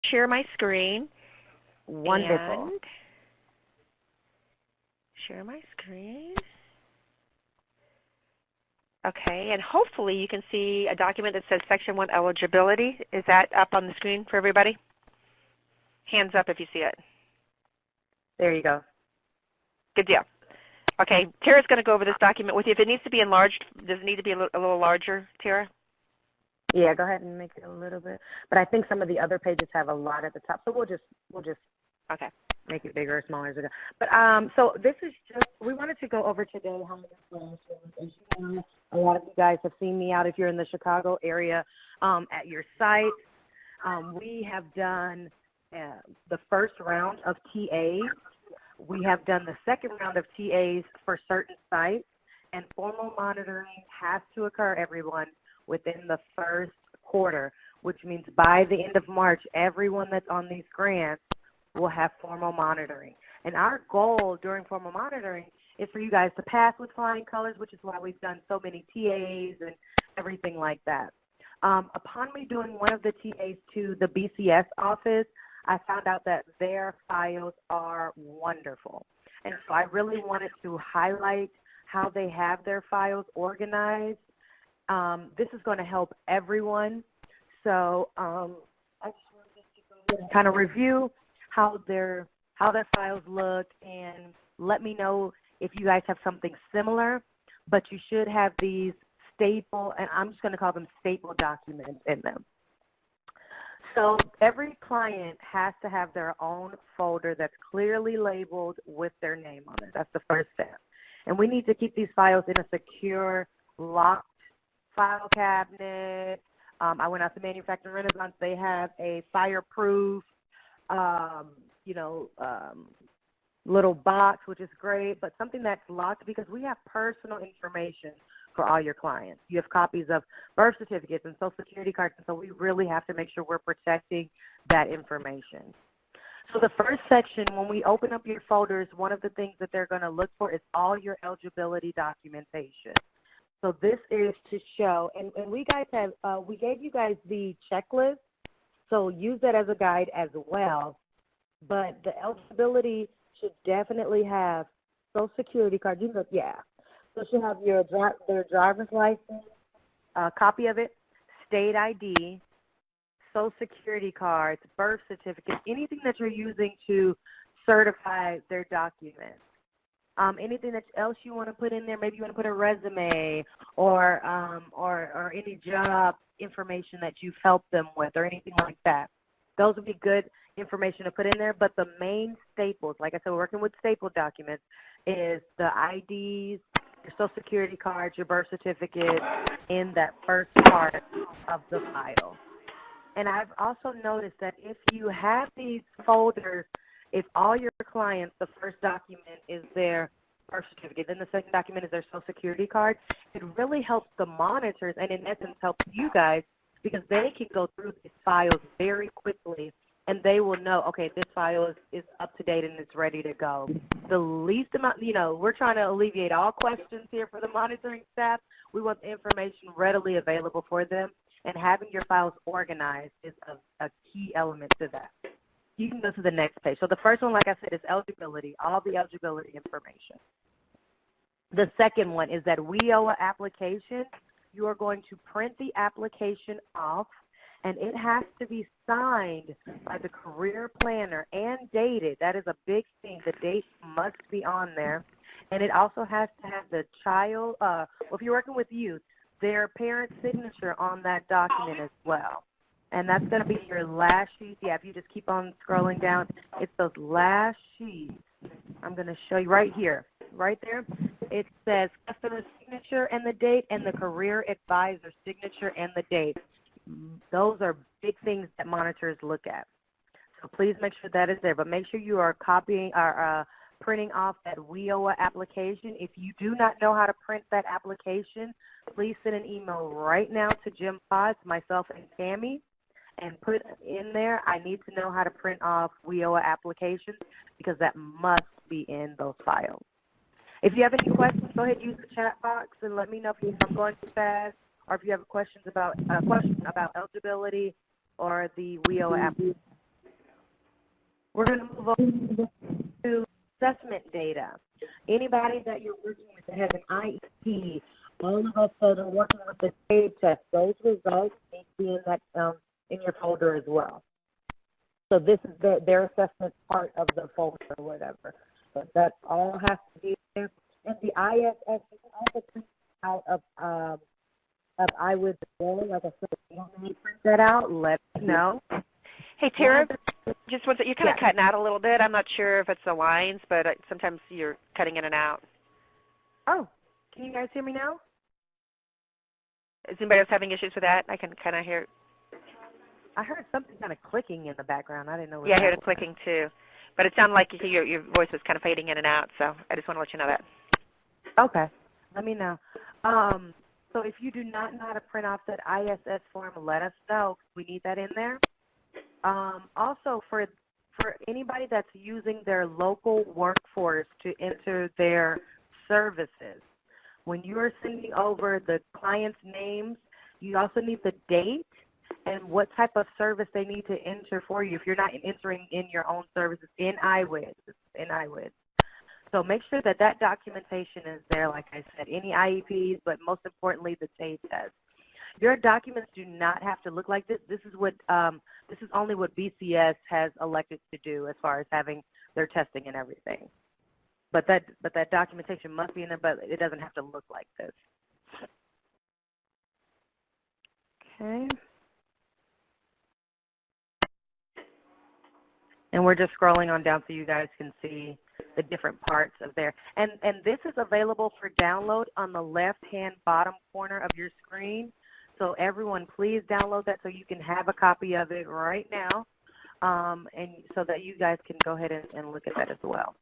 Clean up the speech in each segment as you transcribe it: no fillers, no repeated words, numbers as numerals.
share my screen Wonderful. and share my screen. Okay, and hopefully you can see a document that says Section 1 eligibility. Is that up on the screen for everybody? Hands up if you see it. There you go. Good deal. Okay, Tara's going to go over this document with you. If it needs to be enlarged, does it need to be a little larger, Tara? Yeah, go ahead and make it a little bit. But I think some of the other pages have a lot at the top, so we'll just Okay. make it bigger or smaller as we go. But so this is just, we wanted to go over today how many classrooms. As you know, a lot of you guys have seen me out if you're in the Chicago area at your site. We have done the first round of TAs. We have done the second round of TAs for certain sites, and formal monitoring has to occur, everyone, within the first quarter, which means by the end of March, everyone that's on these grants will have formal monitoring. And our goal during formal monitoring is for you guys to pass with flying colors, which is why we've done so many TAs and everything like that. Upon me doing one of the TAs to the BCS office, I found out that their files are wonderful. And so I really wanted to highlight how they have their files organized. This is going to help everyone. So I just wanted to go ahead and kind of review how their files look and let me know if you guys have something similar. But you should have these staple, and I'm just going to call them staple documents in them. So every client has to have their own folder that's clearly labeled with their name on it. That's the first step. And we need to keep these files in a secure, locked file cabinet. I went out to Manufacturing Renaissance. They have a fireproof, little box, which is great, but something that's locked because we have personal information for all your clients. You have copies of birth certificates and social security cards, and so we really have to make sure we're protecting that information. So the first section, when we open up your folders, one of the things that they're going to look for is all your eligibility documentation. So this is to show, and we guys have, we gave you guys the checklist, so use that as a guide as well. But the eligibility should definitely have social security card. So it should have their driver's license, a copy of it, state ID, social security cards, birth certificates, anything that you're using to certify their documents. Anything else you want to put in there, maybe you want to put a resume or any job information that you've helped them with or anything like that. Those would be good information to put in there, but the main staples, like I said, we're working with staple documents, is the IDs, your social security cards, your birth certificate in that first part of the file. And I've also noticed that if you have these folders, if all your clients, the first document is their birth certificate, then the second document is their social security card, it really helps the monitors and in essence helps you guys because they can go through these files very quickly and they will know, okay, this file is up to date and it's ready to go. The least amount, we're trying to alleviate all questions here for the monitoring staff. We want the information readily available for them, and having your files organized is a key element to that. You can go to the next page. So the first one, like I said, is eligibility, all the eligibility information. The second one is that WIOA application. You are going to print the application off, and it has to be signed by the career planner and dated. That is a big thing. The date must be on there. And it also has to have the child, if you're working with youth, their parent signature on that document as well. And that's going to be your last sheet. Yeah, if you just keep on scrolling down, it's those last sheets. I'm going to show you right here. Right there, it says customer signature and the date and the career advisor signature and the date. Those are big things that monitors look at. So please make sure that is there. But make sure you are copying or printing off that WIOA application. If you do not know how to print that application, please send an email right now to Jim Potts, myself, and Tammy, and put in there, I need to know how to print off WIOA applications because that must be in those files. If you have any questions, go ahead and use the chat box and let me know if I'm going too fast or if you have questions about eligibility or the WIOA application. We're going to move on to assessment data. Anybody that you're working with that has an IEP, all of us that are working with the state test, those results need to be in that in your folder as well. So this is their assessment part of the folder or whatever. But that all has to be there. And the ISS, you can also print out of IWIS as well. Like I said, if you don't need to print that out, let me know. Hey, Tara, just one second. You're kind of Yeah. cutting out a little bit. I'm not sure if it's the lines, but sometimes you're cutting in and out. Oh, can you guys hear me now? Is anybody else having issues with that? I can kind of hear. I heard something kind of clicking in the background. I didn't know what Yeah, I that heard it was. clicking too. But it sounded like your voice was kind of fading in and out, so I just want to let you know that. Okay, let me know. So if you do not know how to print off that ISS form, let us know. We need that in there. Also, for anybody that's using their local workforce to enter their services, when you are sending over the client's names, you also need the date and what type of service they need to enter for you if you're not entering in your own services in IWIS. So make sure that that documentation is there, like I said, any IEPs, but most importantly, the TADE test. Your documents do not have to look like this. This is only what BCS has elected to do as far as having their testing and everything. But that documentation must be in there, but it doesn't have to look like this. Okay. And we're just scrolling on down so you guys can see the different parts of there. And this is available for download on the left-hand bottom corner of your screen. So everyone, please download that so you can have a copy of it right now, and so that you guys can go ahead and look at that as well.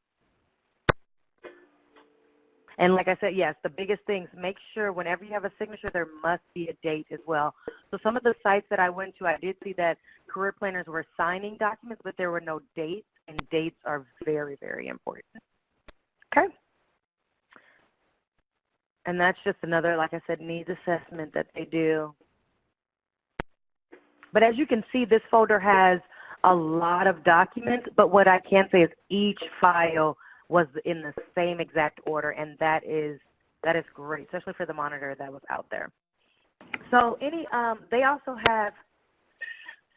And like I said, yes, the biggest things, make sure whenever you have a signature, there must be a date as well. So some of the sites that I went to, I did see that career planners were signing documents, but there were no dates, and dates are very, very important. Okay? And that's just another, like I said, needs assessment that they do. But as you can see, this folder has a lot of documents, but what I can say is each file was in the same exact order, and that is great, especially for the monitor that was out there. So they also have,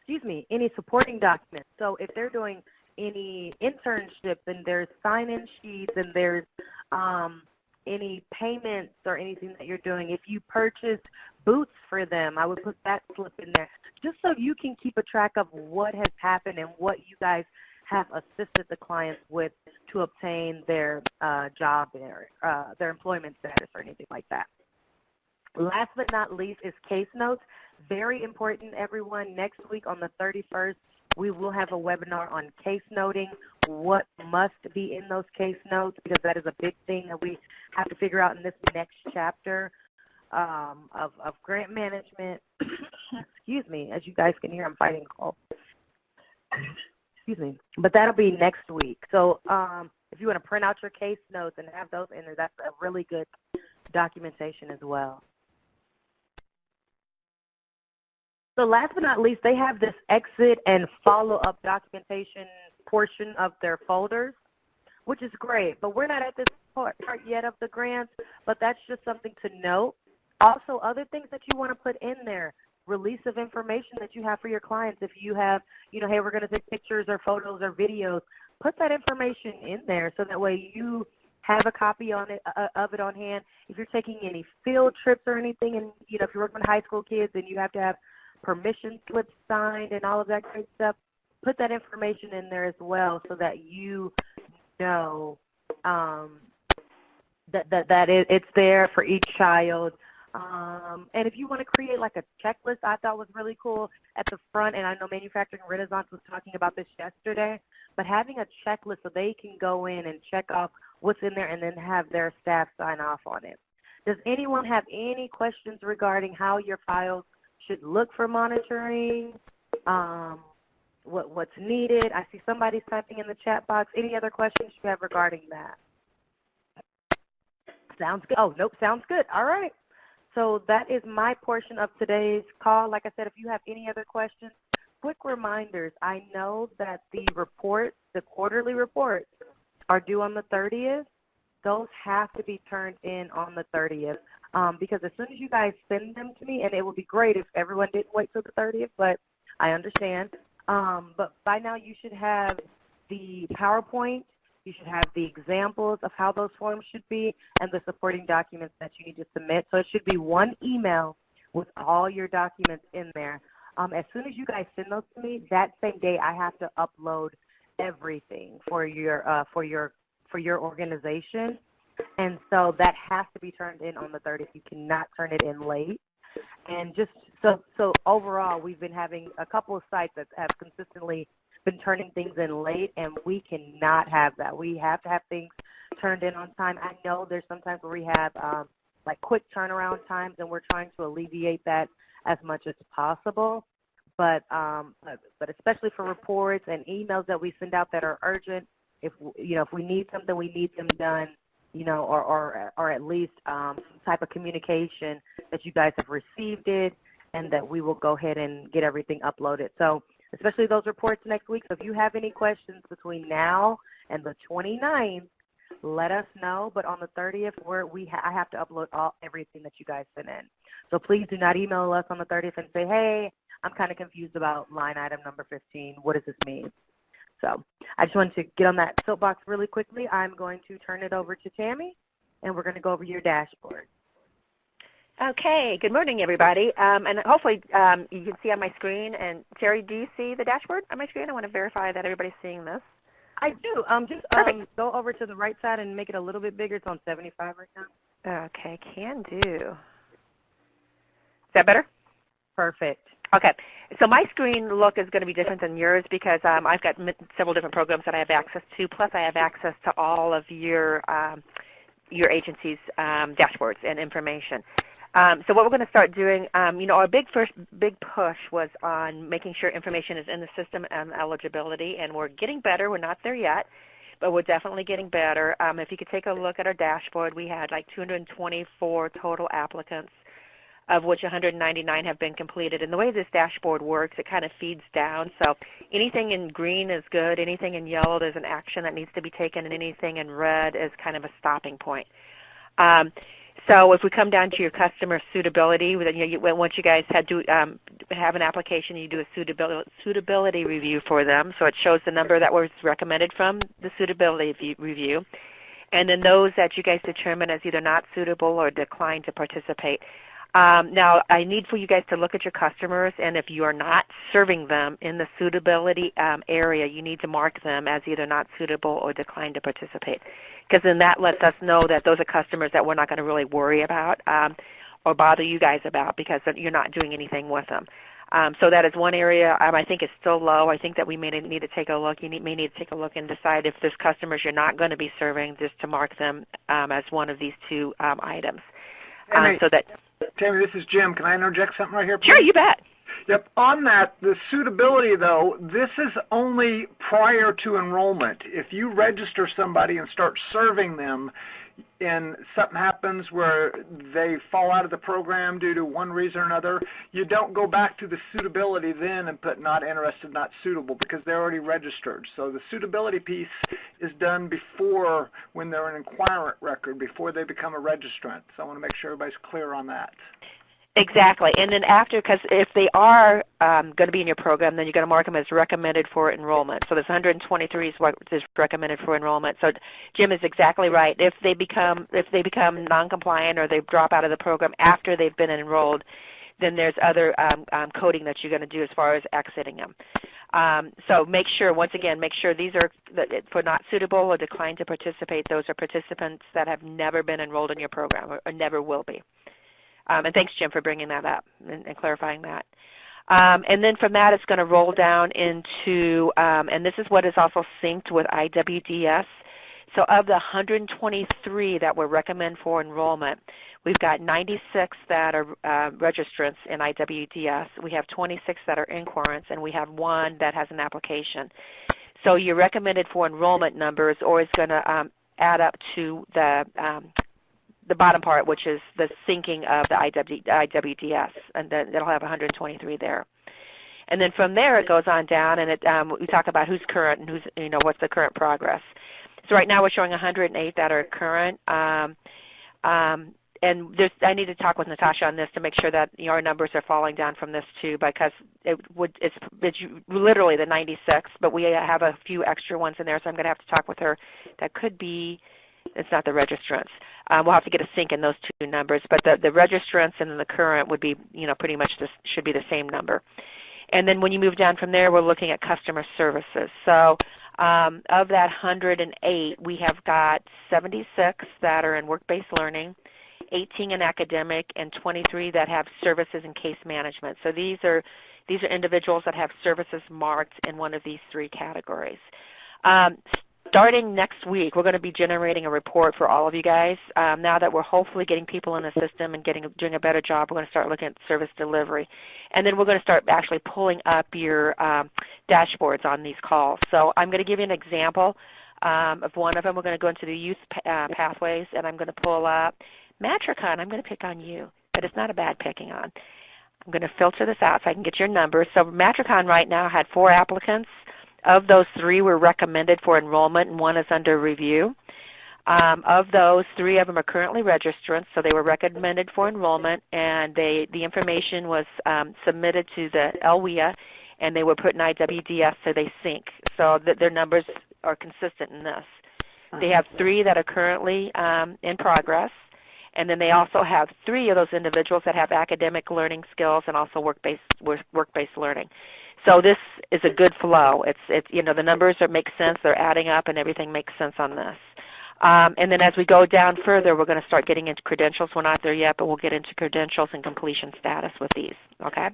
any supporting documents. So if they're doing any internships, and there's sign-in sheets, and there's any payments or anything that you're doing. If you purchase boots for them, I would put that slip in there, just so you can keep a track of what has happened and what you guys have assisted the clients with to obtain their job or their employment status or anything like that. Last but not least is case notes. Very important, everyone. Next week on the 31st, we will have a webinar on case noting, what must be in those case notes, because that is a big thing that we have to figure out in this next chapter of grant management. Excuse me, as you guys can hear, I'm fighting a cold. Excuse me. But that'll be next week. So if you want to print out your case notes and have those in there, that's a really good documentation as well. So last but not least, they have this exit and follow-up documentation portion of their folders, which is great. But we're not at this part yet of the grants, but that's just something to note. Also, other things that you want to put in there, release of information that you have for your clients. If you have, hey, we're going to take pictures or photos or videos, put that information in there so that way you have a copy of it on hand. If you're taking any field trips or anything, and if you're working with high school kids and you have to have permission slips signed and all of that great stuff, put that information in there as well so that you know that it's there for each child. And if you want to create like a checklist, I thought was really cool at the front, and I know Manufacturing Renaissance was talking about this yesterday, but having a checklist so they can go in and check off what's in there and then have their staff sign off on it. Does anyone have any questions regarding how your files should look for monitoring, what's needed? I see somebody typing in the chat box. Any other questions you have regarding that? Sounds good. Oh, nope, sounds good. All right. So that is my portion of today's call. Like I said, if you have any other questions, quick reminders. I know that the quarterly reports are due on the 30th. Those have to be turned in on the 30th because as soon as you guys send them to me, and it would be great if everyone didn't wait till the 30th, but I understand. But by now you should have the PowerPoint, you should have the examples of how those forms should be, and the supporting documents that you need to submit. So it should be one email with all your documents in there. As soon as you guys send those to me, that same day I have to upload everything for your organization, and so that has to be turned in on the 30th. You cannot turn it in late. And just so overall, we've been having a couple of sites that have consistently been turning things in late, and we cannot have that. We have to have things turned in on time. I know there's sometimes where we have like quick turnaround times, and we're trying to alleviate that as much as possible. But especially for reports and emails that we send out that are urgent, if we need something, we need them done, or at least some type of communication that you guys have received it, and that we will go ahead and get everything uploaded. So especially those reports next week. So if you have any questions between now and the 29th, let us know. But on the 30th, I have to upload everything that you guys sent in. So please do not email us on the 30th and say, hey, I'm kind of confused about line item number 15. What does this mean? So I just wanted to get on that soapbox really quickly. I'm going to turn it over to Tammy, and we're going to go over your dashboard. Okay, good morning, everybody. And hopefully you can see on my screen. And Terry, do you see the dashboard on my screen? I want to verify that everybody's seeing this. I do. Just go over to the right side and make it a little bit bigger. It's on 75 right now. Okay, can do. Is that better? Perfect. Okay, so my screen look is going to be different than yours because I've got several different programs that I have access to, plus I have access to all of your agency's dashboards and information. So what we're going to start doing, our big push was on making sure information is in the system and eligibility, and we're getting better. We're not there yet, but we're definitely getting better. If you could take a look at our dashboard, we had like 224 total applicants, of which 199 have been completed. And the way this dashboard works, it kind of feeds down. So anything in green is good, anything in yellow is an action that needs to be taken, and anything in red is kind of a stopping point. So if we come down to your customer suitability, once you guys had to have an application, you do a suitability review for them. So it shows the number that was recommended from the suitability review. And then those that you guys determine as either not suitable or decline to participate. Now, I need for you guys to look at your customers, and if you are not serving them in the suitability area, you need to mark them as either not suitable or decline to participate, because then that lets us know that those are customers that we're not going to really worry about or bother you guys about because you're not doing anything with them. So that is one area I think is still low. I think that we may need to take a look. You may need to take a look and decide if there's customers you're not going to be serving, just to mark them as one of these two items. Tammy, this is Jim. Can I interject something right here, please? Sure, you bet. Yep. On that, the suitability, though, this is only prior to enrollment. If you register somebody and start serving them and something happens where they fall out of the program due to one reason or another, you don't go back to the suitability then and put not interested, not suitable, because they're already registered. So the suitability piece is done before, when they're an inquirement record, before they become a registrant. So I want to make sure everybody's clear on that. Exactly. And then after, because if they are going to be in your program, then you're going to mark them as recommended for enrollment. So this 123 is what is recommended for enrollment. So Jim is exactly right. If they become non-compliant or they drop out of the program after they've been enrolled, then there's other coding that you're going to do as far as exiting them. So make sure these are for not suitable or declined to participate. Those are participants that have never been enrolled in your program or never will be. And thanks, Jim, for bringing that up and clarifying that. And then from that, it's going to roll down into, and this is what is also synced with IWDS. So of the 123 that were recommended for enrollment, we've got 96 that are registrants in IWDS. We have 26 that are inquirents, and we have 1 that has an application. So your recommended for enrollment number is always going to add up to the bottom part, which is the syncing of the IWDS, and then it'll have 123 there. And then from there it goes on down, and we talk about who's current and who's, what's the current progress. So right now we're showing 108 that are current. And I need to talk with Natasha on this to make sure that our numbers are falling down from this too, because it's literally the 96, but we have a few extra ones in there, so I'm going to have to talk with her. That could be, it's not the registrants. We'll have to get a sync in those two numbers, but the registrants and then the current would be, pretty much should be the same number. And then when you move down from there, we're looking at customer services. So of that 108, we have got 76 that are in work-based learning, 18 in academic, and 23 that have services and case management. So these are individuals that have services marked in one of these three categories. Starting next week, we're going to be generating a report for all of you guys. Now that we're hopefully getting people in the system and doing a better job, we're going to start looking at service delivery. And then we're going to start actually pulling up your dashboards on these calls. So I'm going to give you an example of one of them. We're going to go into the youth pathways, and I'm going to pull up Matricon. I'm going to pick on you, but it's not a bad picking on. I'm going to filter this out so I can get your numbers. So Matricon right now had 4 applicants. Of those, 3 were recommended for enrollment, and 1 is under review. Of those, 3 of them are currently registrants, so they were recommended for enrollment, and the information was submitted to the LWIA, and they were put in IWDS so they sync, so that their numbers are consistent in this. They have 3 that are currently in progress, and then they also have 3 of those individuals that have academic learning skills and also work-based learning. So this is a good flow. It's the numbers make sense. They're adding up, and everything makes sense on this. And then as we go down further, we're going to start getting into credentials. We're not there yet, but we'll get into credentials and completion status with these. Okay.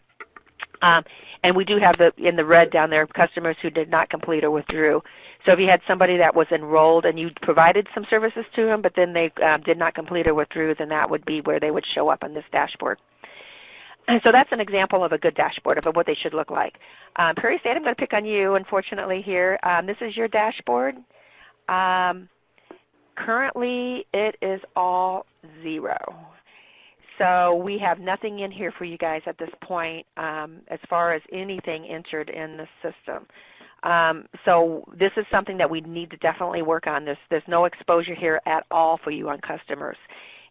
And we do have in the red down there customers who did not complete or withdrew. So if you had somebody that was enrolled and you provided some services to them, but then they did not complete or withdrew, then that would be where they would show up on this dashboard. And so that's an example of a good dashboard of what they should look like. Prairie State, I'm going to pick on you, unfortunately, here. This is your dashboard. Currently, it is all 0. So we have nothing in here for you guys at this point as far as anything entered in the system. So this is something that we need to definitely work on. There's no exposure here at all for you on customers.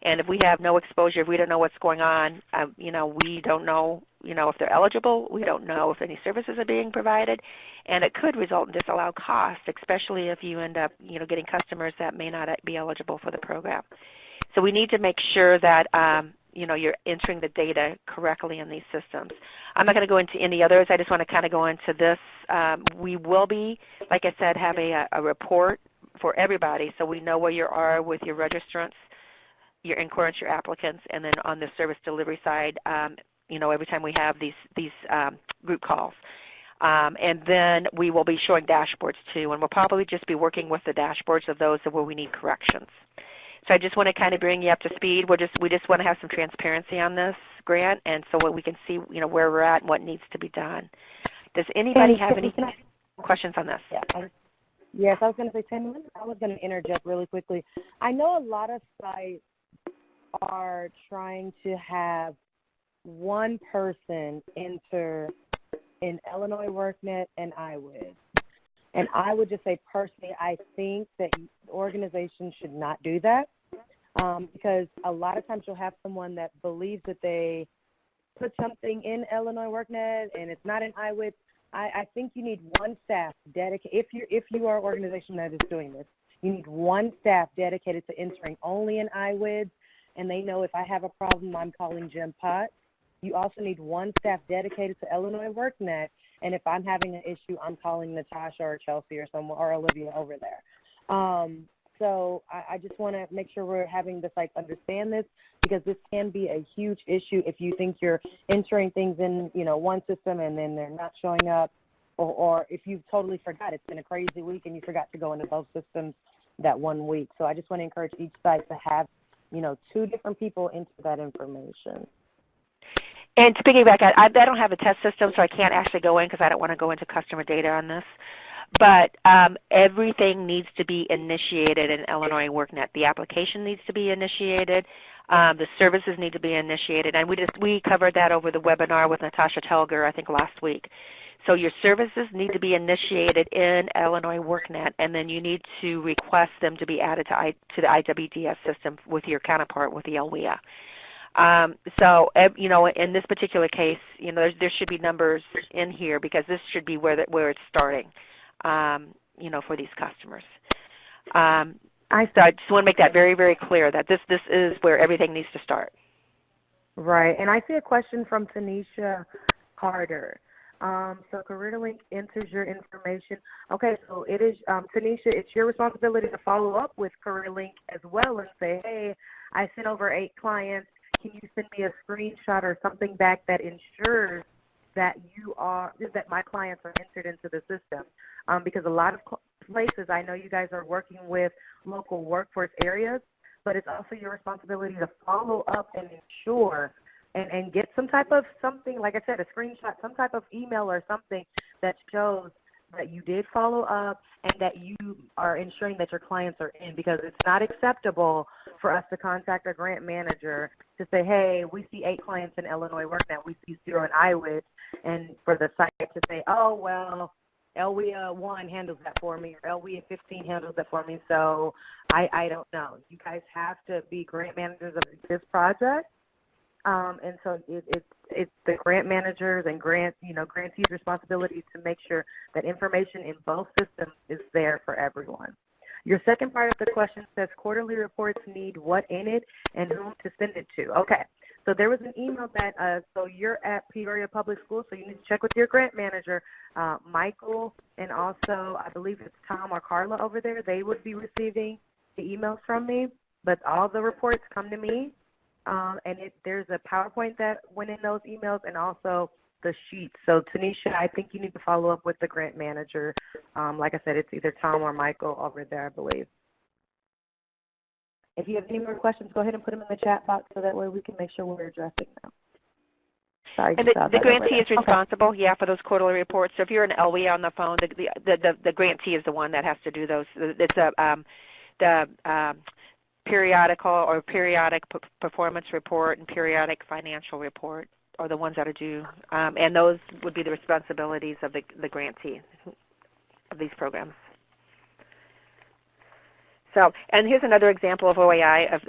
And if we have no exposure, if we don't know what's going on, we don't know, if they're eligible. We don't know if any services are being provided. And it could result in disallowed costs, especially if you end up, getting customers that may not be eligible for the program. So we need to make sure that, you're entering the data correctly in these systems. I'm not going to go into any others. I just want to kind of go into this. We will be, like I said, have a report for everybody so we know where you are with your registrants, your inquirents, your applicants, and then on the service delivery side, every time we have these group calls. And then we will be showing dashboards too, and we'll probably just be working with the dashboards of those where we need corrections. So I just want to kind of bring you up to speed. We just want to have some transparency on this, Grant, and so we can see where we're at and what needs to be done. Does anybody have any questions on this? Yeah. Yes, I was going to say, Tim, I was going to interject really quickly. I know a lot of sites are trying to have one person enter in Illinois WorkNet and IWID. And I would just say personally, I think that organizations should not do that because a lot of times you'll have someone that believes that they put something in Illinois WorkNet and it's not in IWID. I think you need one staff dedicated. If you are an organization that is doing this, you need one staff dedicated to entering only in IWID, and they know if I have a problem, I'm calling Jim Potts. You also need one staff dedicated to Illinois WorkNet, and if I'm having an issue, I'm calling Natasha or Chelsea or someone or Olivia over there. So I just want to make sure we're having the sites understand this because this can be a huge issue if you think you're entering things in, one system and then they're not showing up, or if you totally forgot. It's been a crazy week and you forgot to go into both systems that one week. So I just want to encourage each site to have, 2 different people enter that information. And to piggyback, I don't have a test system, so I can't actually go in because I don't want to go into customer data on this. But everything needs to be initiated in Illinois WorkNet. The application needs to be initiated. The services need to be initiated, and we covered that over the webinar with Natasha Telger, I think, last week. So your services need to be initiated in Illinois WorkNet, and then you need to request them to be added to the IWDS system with your counterpart with the LWIA. So, in this particular case, there should be numbers in here because this should be where it's starting, for these customers. So I just want to make that very, very clear that this is where everything needs to start. Right. And I see a question from Tanisha Carter. So CareerLink enters your information. Okay, so it is, Tanisha, it's your responsibility to follow up with CareerLink as well and say, hey, I sent over 8 clients. Can you send me a screenshot or something back that ensures that that my clients are entered into the system? Because a lot of places, I know you guys are working with local workforce areas, but it's also your responsibility to follow up and ensure and get some type of something, like I said, a screenshot, some type of email or something that shows that you did follow up and that you are ensuring that your clients are in, because it's not acceptable for us to contact a grant manager to say, hey, we see 8 clients in Illinois WorkNet, we see 0 in IWIT, and for the site to say, oh, well, LWIA 1 handles that for me, or LWIA 15 handles that for me, so I don't know. You guys have to be grant managers of this project. And so it's the grant managers and grantees' responsibility to make sure that information in both systems is there for everyone. Your second part of the question says quarterly reports need what in it and whom to send it to. Okay, so there was an email that, so you're at Peoria Public Schools, so you need to check with your grant manager, Michael, and also I believe it's Tom or Carla over there. They would be receiving the emails from me, but all the reports come to me. And there's a PowerPoint that went in those emails and also the sheets. So, Tanisha, I think you need to follow up with the grant manager. Like I said, it's either Tom or Michael over there, I believe. If you have any more questions, go ahead and put them in the chat box so that way we can make sure we're addressing them. Sorry, and the grantee is responsible, for those quarterly reports. So if you're an LWIA on the phone, the grantee is the one that has to do those. It's the periodical or periodic performance report and periodic financial report are the ones that are due, and those would be the responsibilities of the grantee of these programs. So, and here's another example of OAI of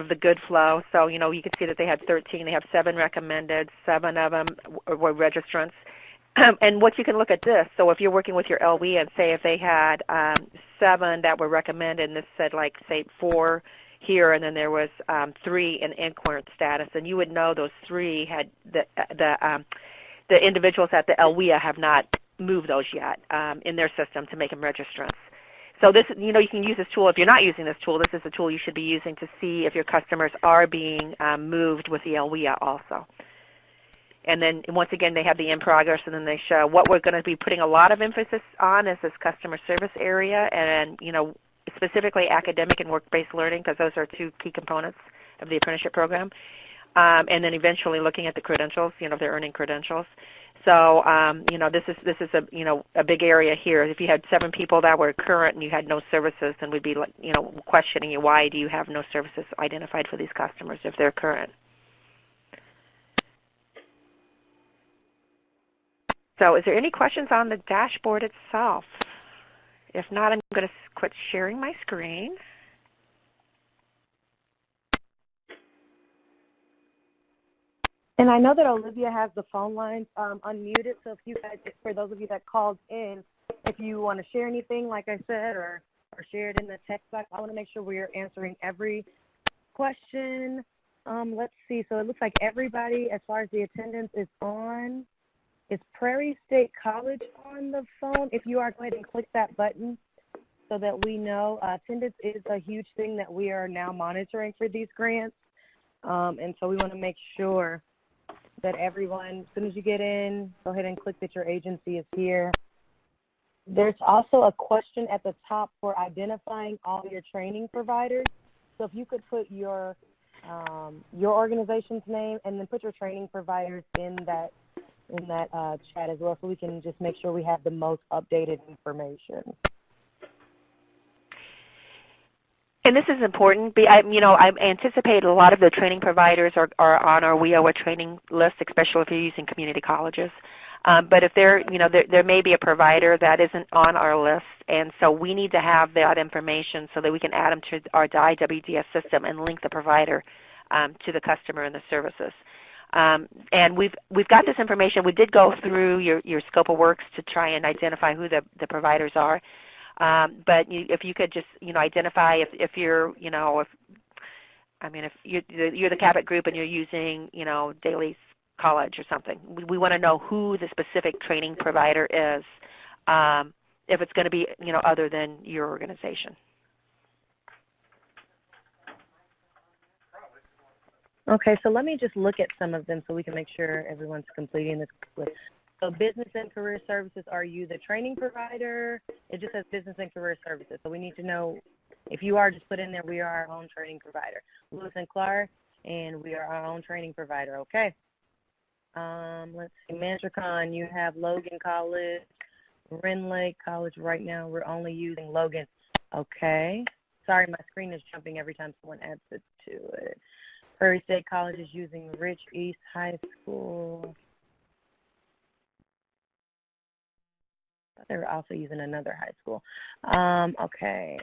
the good flow. So, you can see that they had 13. They have 7 recommended. 7 of them were registrants. And what you can look at this, so if you're working with your LWIA and say if they had 7 that were recommended, and this said like, say, 4 here, and then there was 3 in inquiry status, and you would know those 3 had the individuals at the LWIA have not moved those yet in their system to make them registrants. So this, you can use this tool. If you're not using this tool, this is the tool you should be using to see if your customers are being moved with the LWIA also. And then, once again, they have the in progress, and then they show what we're going to be putting a lot of emphasis on is this customer service area and, specifically academic and work-based learning, because those are 2 key components of the apprenticeship program. And then eventually looking at the credentials, if they're earning credentials. So, this is a big area here. If you had 7 people that were current and you had no services, then we'd be, questioning you, why do you have no services identified for these customers if they're current? So is there any questions on the dashboard itself? If not, I'm going to quit sharing my screen. And I know that Olivia has the phone lines unmuted, so if you guys, for those of you that called in, if you want to share anything, like I said, or share it in the text box, I want to make sure we are answering every question. Let's see. So it looks like everybody, as far as the attendance, is on. Is Prairie State College on the phone? If you are, go ahead and click that button so that we know. Attendance is a huge thing that we are now monitoring for these grants. And so we want to make sure that everyone, as soon as you get in, go ahead and click that your agency is here. There's also a question at the top for identifying all your training providers. So if you could put your organization's name and then put your training providers in that in that chat as well, so we can just make sure we have the most updated information. And this is important. I anticipate a lot of the training providers are on our WIOA training list, especially if you're using community colleges. But if there may be a provider that isn't on our list, and so we need to have that information so that we can add them to our IWDS system and link the provider to the customer and the services. And we've got this information. We did go through your scope of works to try and identify who the providers are. But if you could just, identify if you're, if you're the Cabot group and you're using, Daly's College or something, we want to know who the specific training provider is, if it's going to be, other than your organization. Okay, so let me just look at some of them so we can make sure everyone's completing this quickly. So business and career services, are you the training provider? It just says business and career services. So we need to know, if you are, just put in there, we are our own training provider. Lewis and Clark, and we are our own training provider. Okay. Let's see, Mantricon, you have Logan College, Ren Lake College. Right now we're only using Logan. Okay. Sorry, my screen is jumping every time someone adds it to it. Prairie State College is using Rich East High School. They were also using another high school. Okay.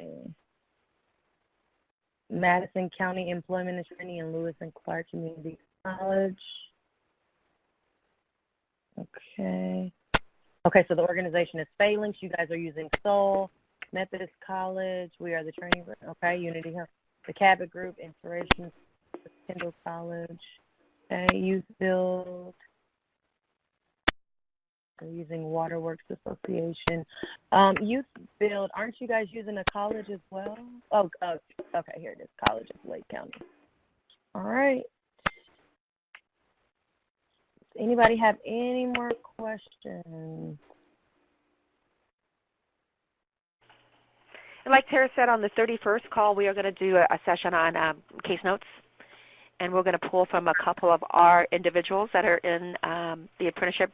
Madison County Employment and Training and Lewis and Clark Community College. Okay. Okay, so the organization is Phalanx. You guys are using Soul. Methodist College. We are the training. Okay, Unity Health. The Cabot Group, Inspiration, Kendall College. Okay, Youth Build. We're using Waterworks Association. Youth Build, aren't you guys using a college as well? Oh, okay, here it is, College of Lake County. All right. Does anybody have any more questions? And like Tara said, on the 31st call, we are going to do a session on case notes, and we're going to pull from a couple of our individuals that are in the apprenticeship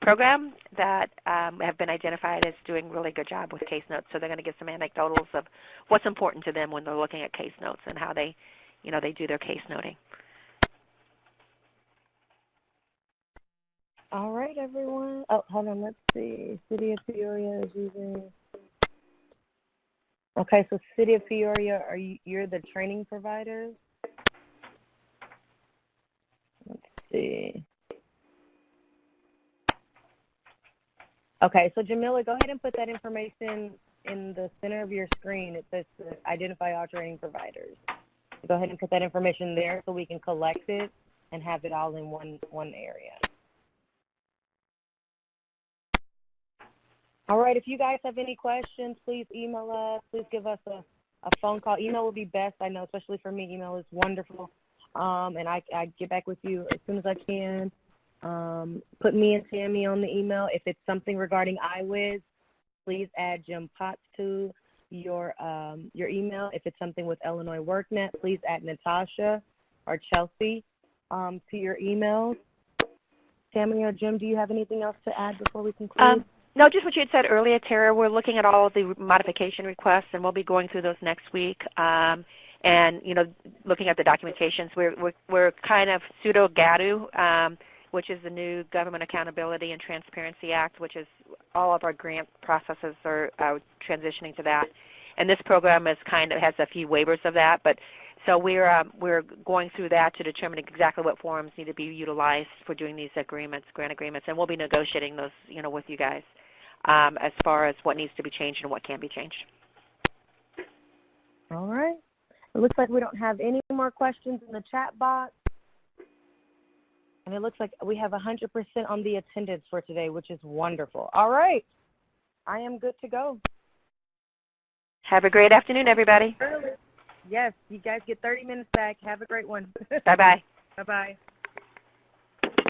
program that have been identified as doing a really good job with case notes. So they're going to give some anecdotals of what's important to them when they're looking at case notes and how they, they do their case noting. All right, everyone. Oh, hold on. Let's see. City of Peoria is using. Okay, so City of Peoria, you're the training provider? Let's see. Okay, so Jamila, go ahead and put that information in the center of your screen. It says identify all training providers. Go ahead and put that information there so we can collect it and have it all in one area. All right, if you guys have any questions, please email us. Please give us a phone call. Email will be best, I know, especially for me. Email is wonderful, and I get back with you as soon as I can. Put me and Tammy on the email. If it's something regarding iWiz, please add Jim Potts to your email. If it's something with Illinois WorkNet, please add Natasha or Chelsea to your emails. Tammy or Jim, do you have anything else to add before we conclude? No, just what you had said earlier, Tara. We're looking at all of the modification requests, and we'll be going through those next week. And looking at the documentations, we're kind of pseudo-GADU, which is the new Government Accountability and Transparency Act, which is all of our grant processes are transitioning to that. And this program is has a few waivers of that, but so we're going through that to determine exactly what forms need to be utilized for doing these agreements, grant agreements, and we'll be negotiating those, with you guys as far as what needs to be changed and what can be changed. All right. It looks like we don't have any more questions in the chat box. And it looks like we have 100% on the attendance for today, which is wonderful. All right. I am good to go. Have a great afternoon, everybody. Yes, you guys get 30 minutes back. Have a great one. Bye-bye. Bye-bye.